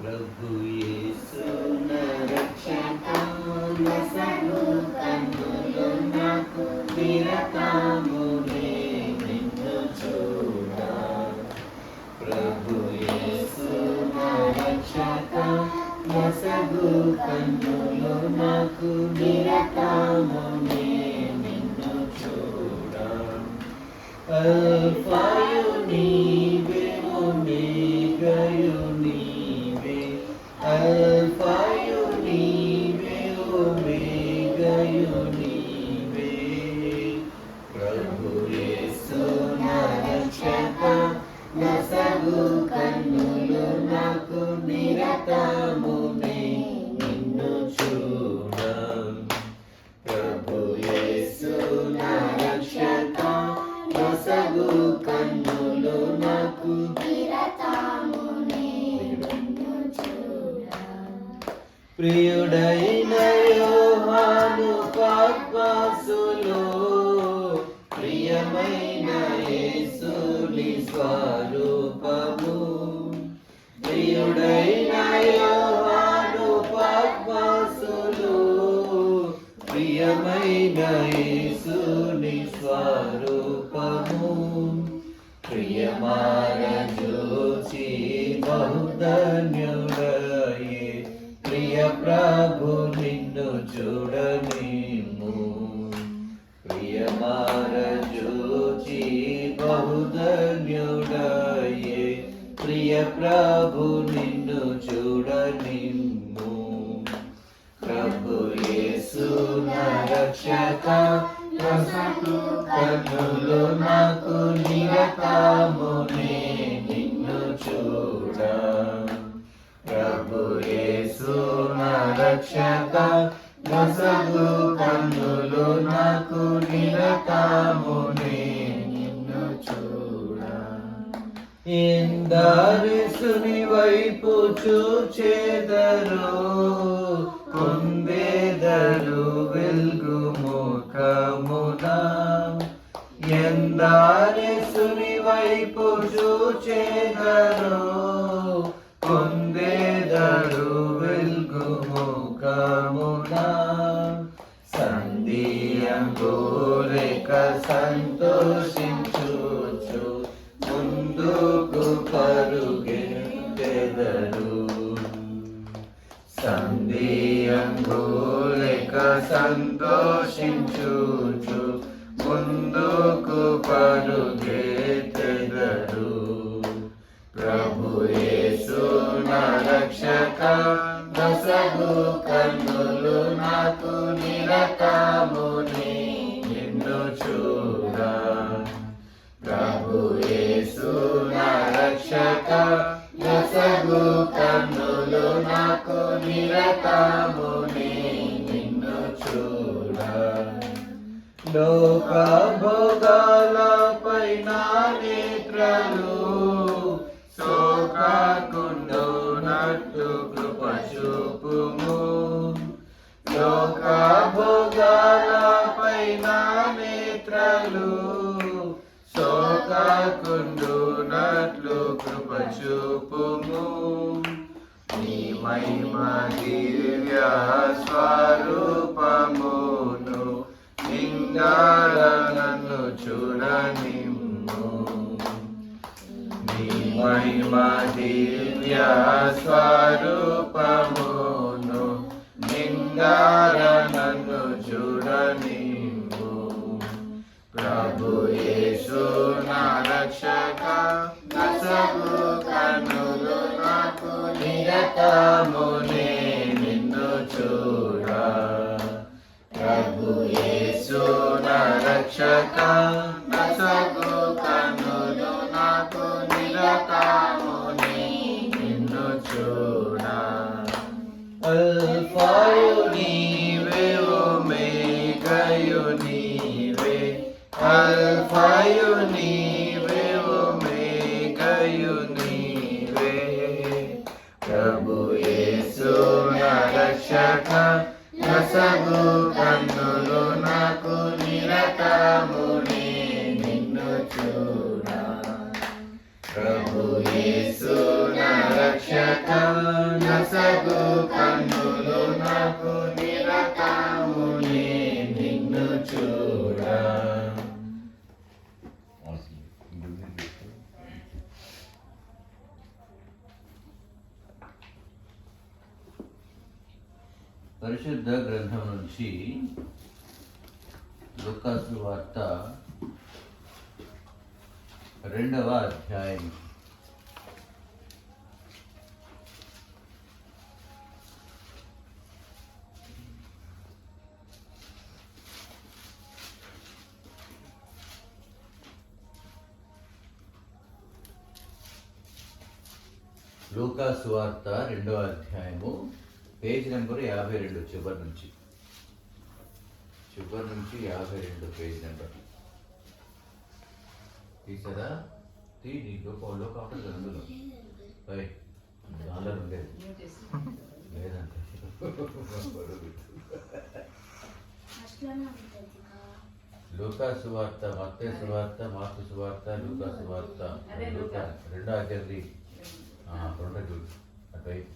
ప్రభు యేసు నా రక్షక నసగు కన్నులు నాకు నిరతమునే నిన్ను చూడ. ప్రభు యేసు నా రక్షక నసగు కన్నులు నాకు నిరతమునే నిన్ను చూడ. అల్ఫాయు నీవే ఒమేగాయు నీవే, అల్ఫాయు నీవే ఒమేగాయు నీవే. ప్రభు యేసు నా రక్షక నసగు కన్నులు నాకు నిరతమునే నిన్ను చూడ. ప్రభు యేసు నా రక్షక నసగు కన్నులు నాకు నిరతమునే నిన్ను చూడ. ప్రియుడైన యోహాను పద్మసులో ప్రియమైన యేసుని స్వరూపము. ప్రియుడైన యోహాను పద్మసులో ప్రియమైన యేసుని స్వరూపము. ప్రియమార జోచి బహుధన్యుడయే, ప్రియ ప్రభు నిన్ను చూడనిమ్ము. ప్రియమార జోచి బహుధన్యుడయే, ప్రియ ప్రభు నిన్ను చూడనిమ్ము. ప్రభు యేసు నా రక్షక నసగు కన్నులు నాకు నిరతమునే నిన్ను చూడ. ప్రభు యేసు నా రక్షక నసగు కన్నులు నాకు నిరతమునే నిన్ను చూడ. ఎందరిసుని వైపు చూచెదరో కొందెదరు వెల్గు ముఖమునా. ఎందరిసుని వైపు చూచెదరో కొందెదరు వెల్గు ముఖమునా. సంధియంబులేక సంతోషించుచు ముందుకు పరుగెత్తెదరు. సంధియంబులేక సంతోషించుచు ముందుకు పరుగెత్తెదరు. ప్రభు యేసు నా రక్షక నసగు కన్నులు నాకు నిరతమునే నిన్ను చూడ. ప్రభు యేసు నా రక్షక నసగు కన్నులు నాకు నిరతమునే నిన్ను చూడ. లోక భోగాలపై నా నేత్రాలు సోకకుండునట్టు కృప చూపుము. లోక భోగాలపై నా నేత్రాలు సోకకుండునట్లు కృప చూపుము. నీ మహిమ దివ్య స్వరూపమును నింగార నన్ను చూడనిమ్ము. నీ మహిమ దివ్య స్వరూపమును నింగార నన్ను చూడనిమ్ము. ప్రభు యేసు నా రక్షక నసగు కన్నులు నాకు నిరతమునే నిన్ను చూడ. ప్రభు యేసు నా రక్షక నసగు కన్నులు నాకు నిరతమునే నిన్ను చూడ. అల్ఫాయు నీవే ఒమేగాయు నీవే, అల్ఫాయు నీవే ఒమేగాయు నీవే. ప్రభు యేసు నా రక్షక నసగు కన్నులు నాకు నిరతమునే నిన్ను చూడ. ప్రభు యేసు నా రక్షక నసగు కన్నులు నాకు నిరతము నిన్ను చూడ. పరిశుద్ధ గ్రంథం నుంచి లూకాసు వార్త 2వ అధ్యాయం. లూకాసు వార్త 2వ అధ్యాయము, పేజ్ నెంబర్ 52, చివరి నుంచి 52 పేజ్ నెంబర్ తీసారా? దీంట్లో ఫోన్లో కావాలి అందులో దానిలో ఉండేది లేదంటే లూకాసు వార్త, మత్తయి సువార్త, మార్కు సువార్త, లూకాసు వార్త 2వ అధ్యాయం చూడు అటువైపు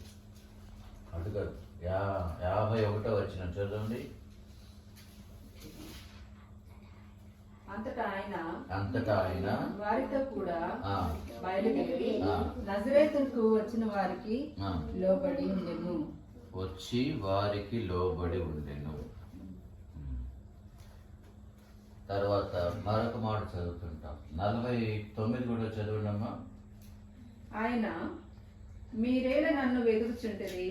అటు కాదు 51వ వచనం చదవండి. అంతటా ఆయన వారితో కూడా బయలుదేరి నజరేతుకు వచ్చిన వారికి లోబడి ఉండెను. తర్వాత మరొక మాట చదువుతుంటాం. 49 కూడా చదవండమ్మా. ఆయన మీరేలా నన్ను వెతుకుచుంటది,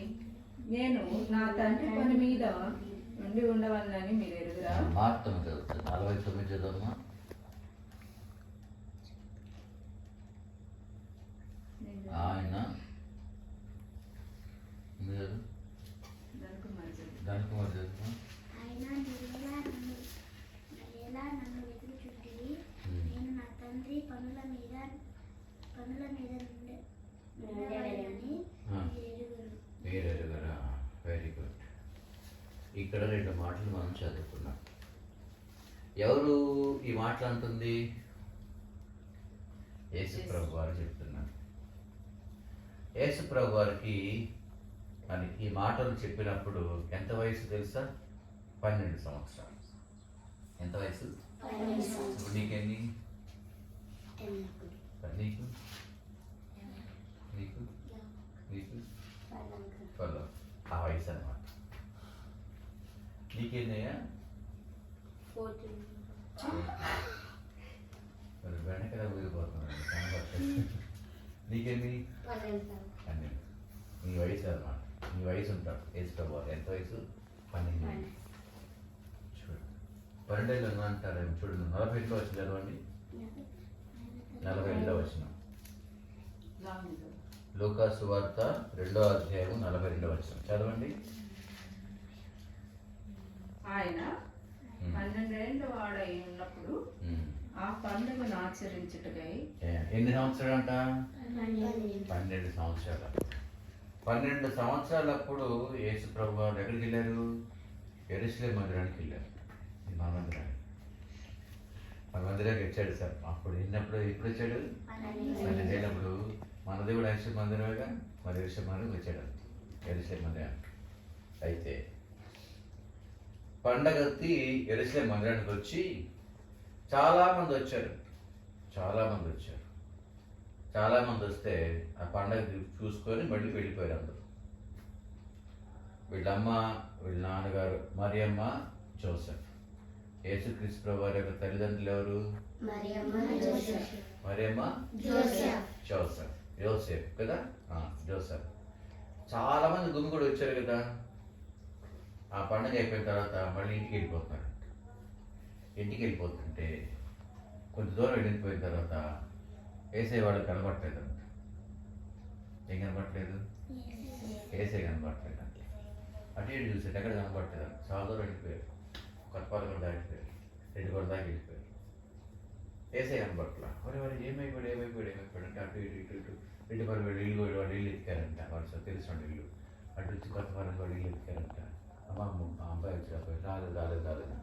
నేను నా తండ్రి పని మీద ఉండి ఉండవలని మీరు ఎరుగురా. మార్తను చదువుతాను. 49 చదవమ్మా. ఆయన దానికి మరి చదువు. మీరెరుగరా. Very good. ఇక్కడ 2 మాటలు మనం చదువుకున్నాం. ఎవరు ఈ మాటలు అంటుంది? యేసుప్రభు వారు చెప్తున్నారు. యేసుప్రభు వారికి అని ఈ మాటలు చెప్పినప్పుడు ఎంత వయసు తెలుసా? 12 సంవత్సరాలు. ఎంత వయసు? నీకెన్ని? నీకు నీకు నీకు 12. ఆ వయసు అన్నమాట. నీకేందయ్యా? వెనకలా ఊరిపోతున్నాడు కనబడుతుంది. నీకేంది? 12. నీ వయసు అన్నమాట. నీ వయసు ఉంటాడు యేసుప్రభు. ఎంత వయసు? 12. చూడు 12 అంటారేమో. చూడండి 40 వచ్చిన చదవండి. 40 వచ్చిన లూకాసు వార్త 2వ అధ్యాయం 42 వచనం చదవండి. ఆయన 12 ఏళ్ల వాడై ఉన్నప్పుడు ఆ పండుగను ఆచరించుటకై. ఎన్ని సంవత్సరాలు అంట? 12 సంవత్సరాలు. 12 సంవత్సరాలప్పుడు యేసు ప్రభు వారు ఎక్కడికి వెళ్ళారు? యెరూషలేము మందిరానికి వెళ్ళారు. మన మందిరానికి వచ్చాడు సార్. అప్పుడు ఎప్పుడు వచ్చాడు? 12 ఏళ్ళప్పుడు. మనది కూడా యెరూషలేము మందిరమేగా. మరి యెరూషలేము మందిరానికి వచ్చాడు. యెరూషలేము మందిరానికి. అయితే పండగకి యెరూషలేము మందిరానికి వచ్చి చాలామంది వచ్చారు. చాలామంది వస్తే ఆ పండగ చూసుకొని మళ్ళీ వెళ్ళిపోయారు అందరూ. వీళ్ళమ్మ, వీళ్ళ నాన్నగారు మరియమ్మ, జోసెఫ్. యేసుక్రీస్తు ప్రభు వారి యొక్క తల్లిదండ్రులు ఎవరు? మరియమ్మ, యోసేఫ్ కదా. జోసెఫ్. చాలామంది గుమిగూడి వచ్చారు కదా. ఆ పండుగ అయిపోయిన తర్వాత మళ్ళీ ఇంటికి వెళ్ళిపోతున్నారు. ఇంటికి వెళ్ళిపోతుంటే కొంత దూరం వెళ్ళిపోయిన తర్వాత ఏసై వాళ్ళకి కనబడట్లేదు అంట. ఏం కనబడట్లేదు? ఏసై కనబడట్లేదు అంటే అటు ఇటు చూసాడు. ఎక్కడ కనబడట్లేదు అంట. చాలా దూరం వెళ్ళిపోయారు. కొత్తపాలు కూడా దాటిపోయారు. 2 కూడా దాకా వెళ్ళిపోయారు. ఏసై కనబడట్లా. వారు ఏమైపోయాడు అంటే అటు ఇటు 2 పరుగు ఇల్లు వాళ్ళు ఇల్లు ఎత్తికారంట. వాళ్ళు తెలిసిన ఇల్లు అటు వచ్చి కొత్తపాలెం వాళ్ళు ఇల్లు ఎత్తికారంట. అబ్బాయి వచ్చి రాలేదు.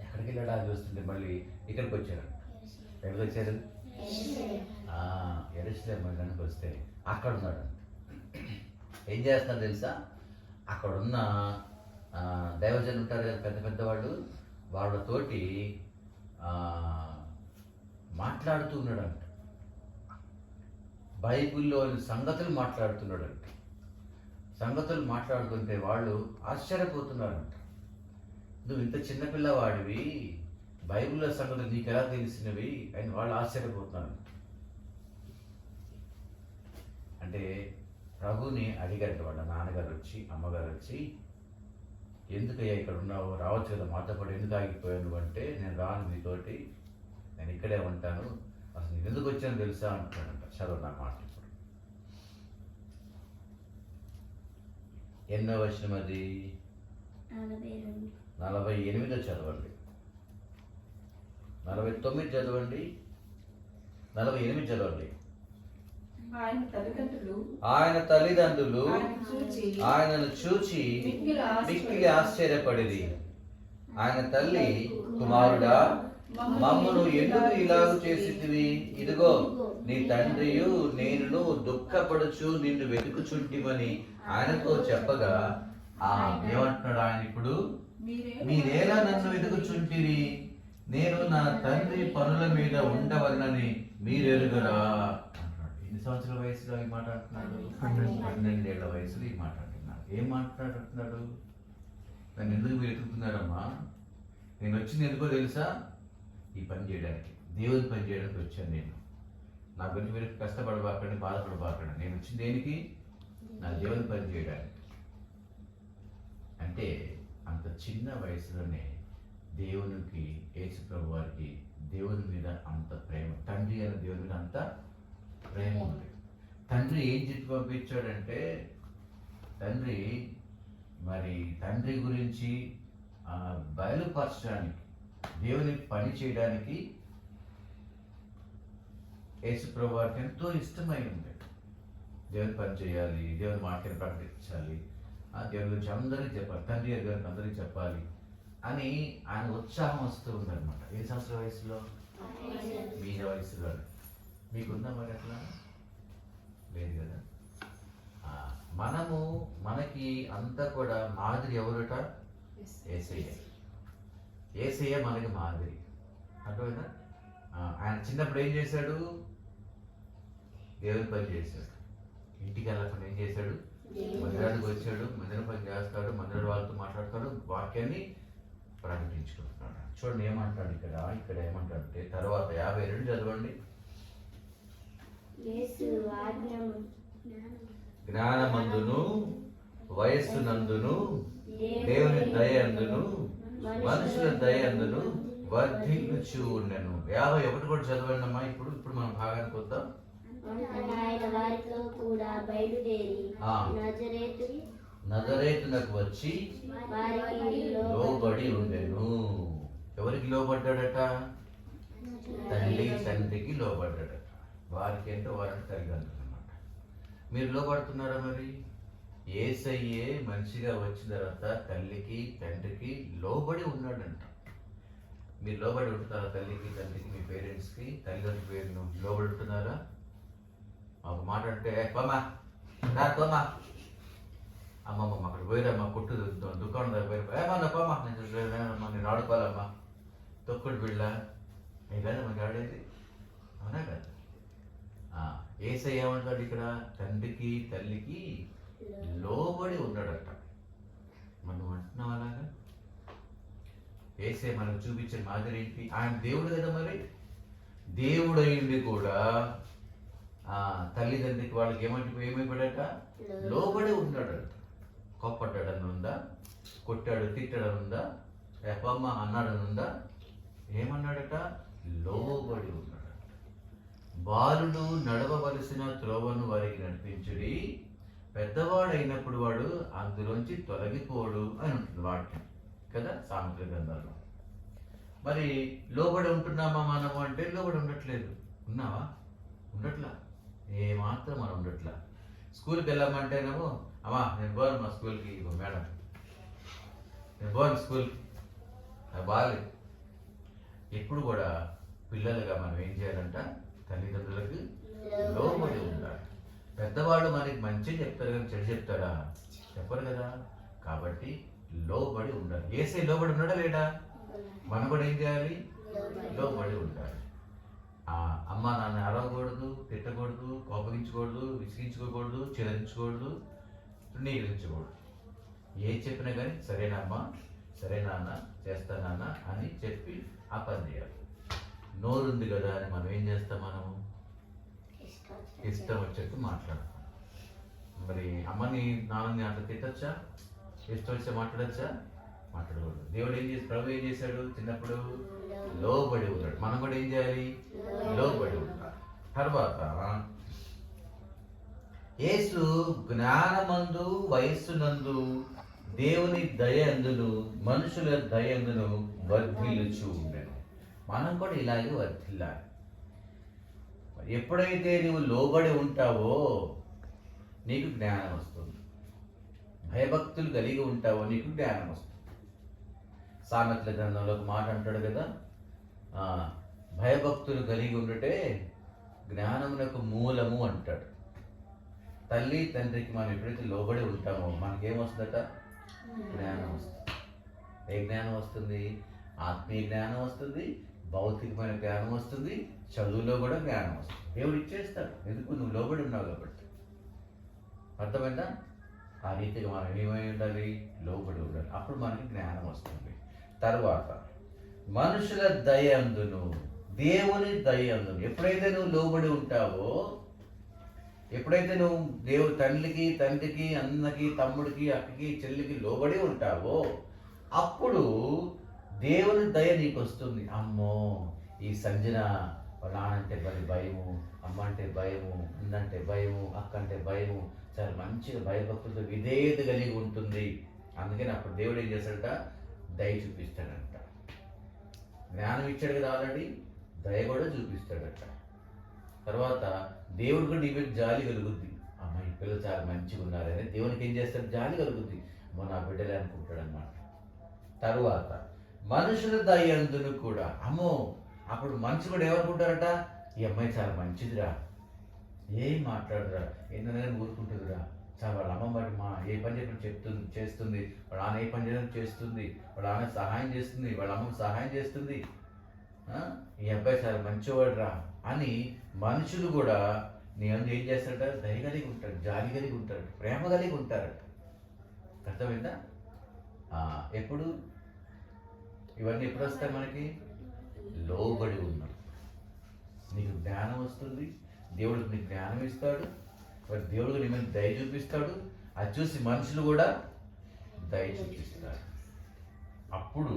ఎక్కడికి వెళ్ళాడా చూస్తుంటే మళ్ళీ ఇక్కడికి వచ్చారు. ఎక్కడికి వచ్చారు? ఎరుసలేం మందిరానికి వస్తే అక్కడ ఉన్నాడు. ఏం చేస్తాడు తెలుసా? అక్కడున్న దైవజనులు ఉంటారు కదా, పెద్ద పెద్దవాళ్ళు, వాళ్ళతోటి మాట్లాడుతూ ఉన్నాడంట. బైబిల్లోని సంగతులు మాట్లాడుతున్నాడంట. సంగతులు మాట్లాడుతుంటే వాళ్ళు ఆశ్చర్యపోతున్నారంట. నువ్వు ఇంత చిన్నపిల్లవాడివి, బైబిల్లో సంగతులు నీకు ఎలా తెలిసినవి అని వాళ్ళు ఆశ్చర్యపోతున్నారంట. అంటే ప్రభుని అడిగారు వాళ్ళ నాన్నగారు వచ్చి, అమ్మగారు వచ్చి, ఎందుకయ్యా ఇక్కడ ఉన్నావు, రావచ్చు కదా మాతో పాటు, ఎందుకు ఆగిపోయాను అంటే, నేను రాను మీతోటి, నేను ఇక్కడే ఉంటాను, అసలు నేను ఎందుకు వచ్చాను తెలుసా అంటాడంట. చదువు నా మాట ఇప్పుడు. ఎన్నో వచనం అది? 48 చదవండి. 49 చదవండి. 48 చదవండి. ఆయన తల్లిదండ్రులు ఆయనను చూచి మిక్కిలి ఆశ్చర్యపడిరి. ఆయన తల్లి, కుమారుడా, మమ్మను ఎందుకు ఇలాగ చేసితివి? ఇదిగో నీ తండ్రియు నేను దుఃఖపడుచు నిన్ను వెతుకుచుంటివని ఆయనతో చెప్పగా, ఏమంటున్నాడు ఆయన ఇప్పుడు? మీరేలా నన్ను వెతుకుచుంటిరి? నేను నా తండ్రి పనుల మీద ఉండవలనని మీరెరుగరా అంటున్నాడు. ఎన్ని సంవత్సరాల వయసులో ఈ మాట అంటున్నాడు? 12 ఏళ్ల వయసులో ఈ మాట అంటున్నాడు. ఏం మాట్లాడుతున్నాడు? నన్ను ఎందుకు మీరు వెతుకుతున్నారమ్మా? నేను వచ్చింది ఎందుకో తెలుసా? ఈ పని చేయడానికి, దేవుని పని చేయడానికి వచ్చాను నేను. నా గురించి మీరు కష్టపడబాకండి, బాధపడబాకండి. నేను వచ్చింది దేనికి? నా దేవుని పని చేయడానికి. అంటే అంత చిన్న వయసులోనే దేవునికి, యేసు ప్రభు వారికి దేవుని మీద అంత ప్రేమ, తండ్రి అయిన దేవుని మీద అంత ప్రేమ ఉంది. తండ్రి ఏం చెప్పి పంపించాడంటే, తండ్రి గురించి బయలుపరచడానికి, దేవుని పని చేయడానికి యేసు ప్రభు వారికి ఎంతో ఇష్టమై ఉంది. దేవుని పని చేయాలి, దేవుని మాటని ప్రకటించాలి, దేవుని గురించి అందరికీ చెప్పాలి, తండ్రి గారికి అందరికీ చెప్పాలి అని ఆయన ఉత్సాహం వస్తూ ఉందన్నమాట. ఏ సంవత్సరం వయసులో? మీ వయసులో. మీకుందా మరి అట్లా? లేదు కదా. మనకి అంతా కూడా మాదిరి ఎవరుట? యేసయ్య. యేసయ్య మనకి మాదిరి. అర్థమైందా? ఆయన చిన్నప్పుడు ఏం చేశాడు? దేవుని పని చేశాడు. ఇంటికి వెళ్ళకుండా ఏం చేశాడు? మందిరానికి వచ్చాడు, మందిరం పని చేస్తాడు, మందిరం వాళ్ళతో మాట్లాడతాడు, వాక్యాన్ని ప్రకటించుకుంటున్నాడు. చూడండి ఏమంటాడు ఇక్కడ ఏమంటాడంటే, తర్వాత 52 చదవండి. జ్ఞానమందును వయస్సునందును దేవుని దయ అందును మనుషుల దయ అందును వర్ధిల్లుచు ఉండెను. 51 కూడా చదవండి అమ్మా. ఇప్పుడు మనం భాగానికి వద్దాం. నజరేతునకు వచ్చి లోబడి ఉండెను. ఎవరికి లోబడ్డాడట? తల్లి తండ్రికి లోబడ్డాడట. వారికి ఏంటో వారికి తల్లిదండ్రులు అన్నమాట. మీరు లోబడుతున్నారా మరి? యేసయ్యే మనిషిగా వచ్చిన తర్వాత తల్లికి తండ్రికి లోబడి ఉన్నాడంట. మీరు లోబడి ఉంటున్నారా? తల్లికి తండ్రికి, మీ పేరెంట్స్కి, తల్లిదండ్రుల పేరు లోబడి ఉంటున్నారా? ఒక మాట అంటే, పోమా పోమా, అమ్మమ్మ అక్కడ పోయిరమ్మా, కొట్టు దుకాణం దగ్గర పోయి, ఏమన్నా పోమా, నేను ఆడుకోవాలమ్మా, తొక్కుడు బిళ్ళ, మీ కదా మనకి ఆడేది, అవునా కదా? యేసయ్య ఏమంటాడు ఇక్కడ? తండ్రికి తల్లికి లోబడి ఉన్నాడట. మనం అంటున్నాం అలాగా? యేసయ్య మనకు చూపించే మాదిరి ఏంటి? ఆయన దేవుడు కదా, మరి దేవుడు అయింది కూడా తల్లిదండ్రికి వాళ్ళకి ఏమైపోయాడట? లోబడి ఉన్నాడట. కోప్పడ్డాడని ఉందా? కొట్టాడు తిట్టాడని ఉందా? ఎప్పమ్మ అన్నాడని ఉందా? ఏమన్నాడట? లోబడి ఉన్నాడట. బాలుడు నడవవలసిన త్రోవను వారికి నడిపించుడి, పెద్దవాడైనప్పుడు వాడు అందులోంచి తొలగిపోడు అని ఉంటుంది వాక్యం కదా, సామెతల గ్రంథాల్లో. మరి లోబడి ఉంటున్నామా మనము అంటే లోబడి ఉండట్లేదు. ఉన్నావా? ఉండట్లా. ఏమాత్రం మనం ఉండట్లా. స్కూల్కి వెళ్ళామంటేనేమో, అమ్మా నేను పోను మా స్కూల్కి, మేడం నేను పోను స్కూల్కి, బాగాలేదు. ఎప్పుడు కూడా పిల్లలుగా మనం ఏం చేయాలంట? తల్లిదండ్రులకు లోబడి ఉండాలి. పెద్దవాళ్ళు మనకి మంచి చెప్తారు కానీ చెడు చెప్తారా? చెప్పరు కదా. కాబట్టి లోబడి ఉండాలి. ఏసై లోబడి ఉన్నాడా లేడా? మనం కూడా ఏం చేయాలి? లోబడి ఉండాలి. అమ్మ నాన్న అరవకూడదు, తిట్టకూడదు, కోపగించకూడదు, విసిగించుకోకూడదు, చెదరించకూడదు, తృణీకరించకూడదు. ఏం చెప్పినా కానీ సరేనమ్మా, సరే నాన్న, చేస్తా నాన్న అని చెప్పి ఆ పని చేయాలి. నోరుంది కదా అని మనం ఏం చేస్తాం? మనము ఇష్టం వచ్చేట్టు మాట్లాడతాం. మరి అమ్మని నాన్నని అట్లా తిట్టచ్చా? ఇష్టం వచ్చే మాట్లాడచ్చా? మాట్లాడకూడదు. దేవుడు ఏం చేసి ప్రభు ఏం చేశాడు? చిన్నప్పుడు లోబడి ఉన్నాడు. మనం కూడా ఏం చేయాలి? లోబడి ఉండాలి. తర్వాత యేసు జ్ఞానమందు వయస్సునందు దేవుని దయందును మనుషుల దయందును వర్ధిల్లుచు ఉండెను. మనం కూడా ఇలాగే వర్ధిల్లాలి. ఎప్పుడైతే నువ్వు లోబడి ఉంటావో నీకు జ్ఞానం వస్తుంది. భయభక్తులు కలిగి ఉంటావో నీకు జ్ఞానం వస్తుంది. సామెతల గ్రంథంలో ఒక మాట అంటాడు కదా, భయభక్తులు కలిగి ఉండుటే జ్ఞానమునకు మూలము అంటాడు. తల్లి తండ్రికి మనం ఎప్పుడైతే లోబడి ఉంటామో మనకేమొస్తుందట? జ్ఞానం వస్తుంది. ఏ జ్ఞానం వస్తుంది? ఆత్మీయ జ్ఞానం వస్తుంది, భౌతికమైన జ్ఞానం వస్తుంది, చదువులో కూడా జ్ఞానం వస్తుంది. దేవుడు ఇచ్చేస్తాడు. ఎందుకు? నువ్వు లోబడి ఉన్నావు కాబట్టి. అర్థమైందా? ఆ రీతిగా మనం ఏమై ఉండాలి? లోబడి ఉండాలి. అప్పుడు మనకి జ్ఞానం వస్తుంది. తర్వాత మనుషుల దయ అందును దేవుని దయ అందును. ఎప్పుడైతే నువ్వు లోబడి ఉంటావో, ఎప్పుడైతే నువ్వు దేవుడు తండ్రికి, అన్నకి, తమ్ముడికి, అక్కకి, చెల్లికి లోబడి ఉంటావో అప్పుడు దేవుని దయ నీకు వస్తుంది. అమ్మో, ఈ సంజన వాళ్ళ నాన్నంటే మరి భయము, అమ్మ అంటే భయము, అన్నంటే భయము, అక్క అంటే భయము, చాలా మంచిగా భయభక్తులతో విధేయత కలిగి ఉంటుంది. అందుకని అప్పుడు దేవుడు ఏం చేస్తాడట? దయ చూపిస్తాడంట. జ్ఞానం ఇచ్చాడు కదా ఆల్రెడీ, దయ కూడా చూపిస్తాడట. తర్వాత దేవుడు కూడా నీ మీద జాలి కలుగుద్ది. అమ్మ ఈ పిల్లలు చాలా మంచిగా ఉన్నారని దేవునికి ఏం చేస్తాడు? జాలి కలుగుద్ది. అమ్మ నా బిడ్డలే అనుకుంటాడు అన్నమాట. తరువాత మనుషుల దయందును కూడా, అమ్మో అప్పుడు మనిషి కూడా ఏమనుకుంటారట? ఈ అమ్మాయి చాలా మంచిదిరా, ఏం మాట్లాడరా, ఏంటనే ఊరుకుంటుందిరా, చాలా వాళ్ళ అమ్మ బట్టి ఏ పని చెప్పి చేస్తుంది, వాళ్ళ నాన్న ఏ పని చేయడం చేస్తుంది, వాళ్ళ నాన్న సహాయం చేస్తుంది, వాళ్ళ అమ్మకు సహాయం చేస్తుంది, ఈ అబ్బాయి చాలా మంచివాడురా అని మనుషులు కూడా నీ అందు ఏం చేస్తారట? దయ కలిగి ఉంటాడు, జాలి కలిగి ఉంటాడు, ప్రేమ కలిగి ఉంటారట. అర్థమైందా? ఎప్పుడు ఇవన్నీ ఎప్పుడు వస్తాయి మనకి? లోబడి ఉన్నాడు. నీకు జ్ఞానం వస్తుంది, దేవుడు నీకు జ్ఞానం ఇస్తాడు, మరి దేవుడు నీ మీద దయ చూపిస్తాడు. అది చూసి మనుషులు కూడా దయ చూపిస్తారు. అప్పుడు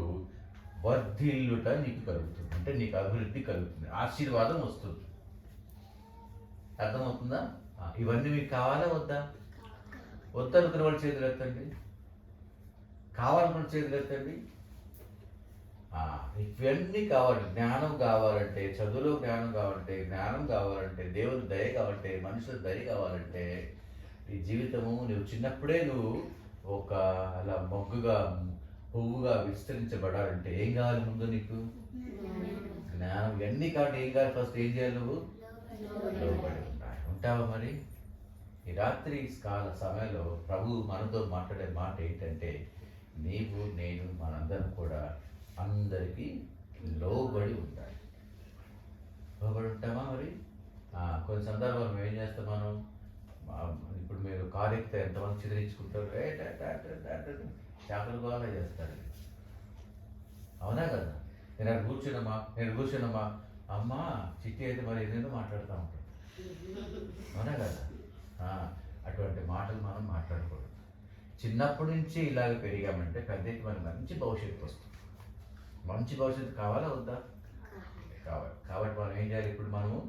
వర్ధిల్లుట నీకు కలుగుతుంది. అంటే నీకు అభివృద్ధి కలుగుతుంది, ఆశీర్వాదం వస్తుంది. అర్థమవుతుందా? ఇవన్నీ మీకు కావాలా వద్దా? వద్దనుకున్న వాళ్ళు చేతులు ఎత్తండి, కావాలనుకున్న చేతులు ఎత్తండి. ఇవన్నీ కావాలి. జ్ఞానం కావాలంటే, చదువులో జ్ఞానం కావాలంటే, జ్ఞానం కావాలంటే, దేవుని దయ కావాలంటే, మనుషుల దయ కావాలంటే, ఈ జీవితము నువ్వు చిన్నప్పుడే నువ్వు ఒక అలా మొగ్గుగా పువ్వుగా విస్తరించబడాలంటే ఏం కావాలి? ముందు నీకు జ్ఞానం. ఇవన్నీ కాబట్టి ఏం కావాలి? ఫస్ట్ ఏం చేయాలి? నువ్వు లోబడి ఉండాలి. ఉంటావా? మరి ఈ రాత్రి కాల సమయంలో ప్రభు మనతో మాట్లాడే మాట ఏంటంటే, నీవు నేను మనందరం కూడా అందరికీ లోబడి ఉండాలి. లోబడి ఉంటామా? మరి కొన్ని సందర్భాలు మేము ఏం చేస్తాం? మనం ఇప్పుడు మీరు కారు ఎక్కితే ఎంతమంది చిదిరించుకుంటారు, చేపలు బాగా చేస్తారు. అవునా కదా? నేను కూర్చున్నామా అమ్మ చిట్టి అయితే మరి ఏదేదో మాట్లాడుతూ ఉంటాం. అవునా కదా? అటువంటి మాటలు మనం మాట్లాడకూడదు. చిన్నప్పటి నుంచి ఇలాగ పెరిగామంటే పెద్దకి మనకి మంచి భవిష్యత్తు వస్తుంది. మంచి భవిష్యత్తు కావాలా వద్దా? కావాలి. కాబట్టి మనం ఏం చేయాలి? ఇప్పుడు మనము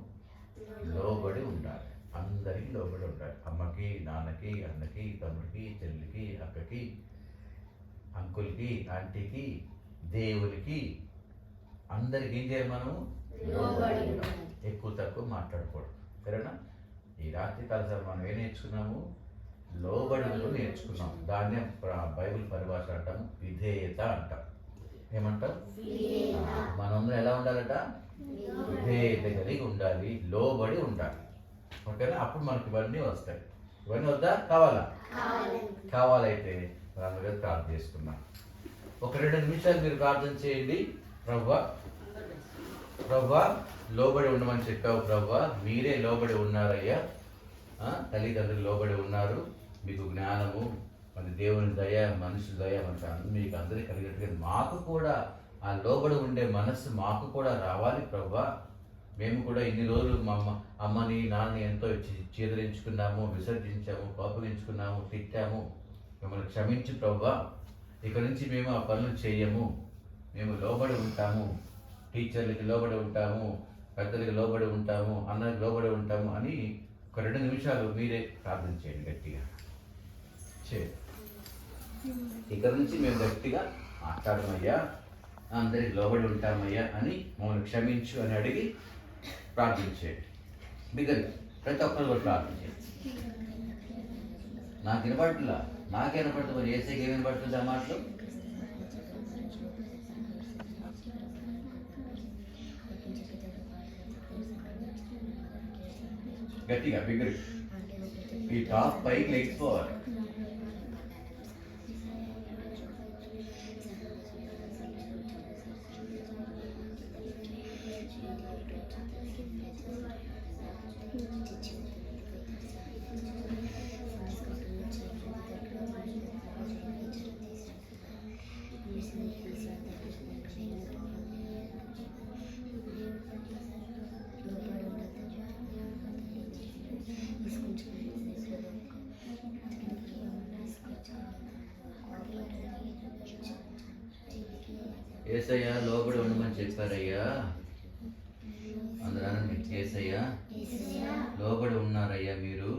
లోబడి ఉండాలి. అందరికీ లోబడి ఉండాలి. అమ్మకి, నాన్నకి, అన్నకి, తమ్ముడికి, చెల్లికి, అక్కకి, అంకుల్కి, ఆంటీకి, దేవునికి, అందరికి ఏం చేయాలి? మనము లోబడి ఉండాలి. ఎక్కువ తక్కువ మాట్లాడకూడదు. సరేనా? ఈ రాత్రి కాలసారి మనం ఏం నేర్చుకున్నాము? లోబడి నేర్చుకున్నాం. దాన్నే బైబిల్ పరిభాష అంటాము విధేయత అంటాం. ఏమంటాం? మనందరం ఎలా ఉండాలట? విధేయత కలిగి ఉండాలి, లోబడి ఉండాలి. ఓకేనా? అప్పుడు మనకి ఇవన్నీ వస్తాయి. ఇవన్నీ వద్దా? కావాలా? కావాలైతే అందరూ ప్రార్థన చేసుకున్నాం. ఒక 2 నిమిషాలు మీరు ప్రార్థన చేయండి. ప్రభువా, ప్రభువా, లోబడి ఉండమని చెప్పావు ప్రభువా, మీరే లోబడి ఉన్నారయ్యా. తల్లిదండ్రులు లోబడి ఉన్నారు. మీకు జ్ఞానము, మన దేవుని దయ, మనుషుల దయ మీకు అందరికీ కలిగినట్టుగా మాకు కూడా ఆ లోబడి ఉండే మనస్సు మాకు కూడా రావాలి ప్రభువా. మేము కూడా ఇన్ని రోజులు మా అమ్మని నాన్నని ఎంతో చీదరించుకున్నాము, విసర్జించాము, కోపగించుకున్నాము, తిట్టాము. మిమ్మల్ని క్షమించు ప్రభువా. ఇక నుంచి మేము ఆ పనులు చేయము. మేము లోబడి ఉంటాము, టీచర్లకి లోబడి ఉంటాము, పెద్దలకి లోబడి ఉంటాము, అన్నకి లోబడి ఉంటాము అని ఒక 2 నిమిషాలు మీరే ప్రార్థన చేయండి గట్టిగా. ఇక నుంచి మేము గట్టిగా మాట్లాడమయ్యా, అందరికి లోబడి ఉంటామయ్యా అని మమ్మల్ని క్షమించు అని అడిగి ప్రార్థించేయండి. బిగ్గరగా ప్రతి ఒక్కరు కూడా ప్రార్థించేయండి. నాకు వినపడుతుందా? నాకే వినపడుతుంది. మరి ఏసైకి ఏమి వినపడుతుంది ఆ మాటలు? గట్టిగా బిగ్గరగా ఈ టాప్ పైకి లేచిపోవాలి. ఏసయ్యా లోబడి ఉండమని చెప్పారయ్యా. అందరూ ఏసయ్యా లోబడి ఉన్నారయ్యా మీరు.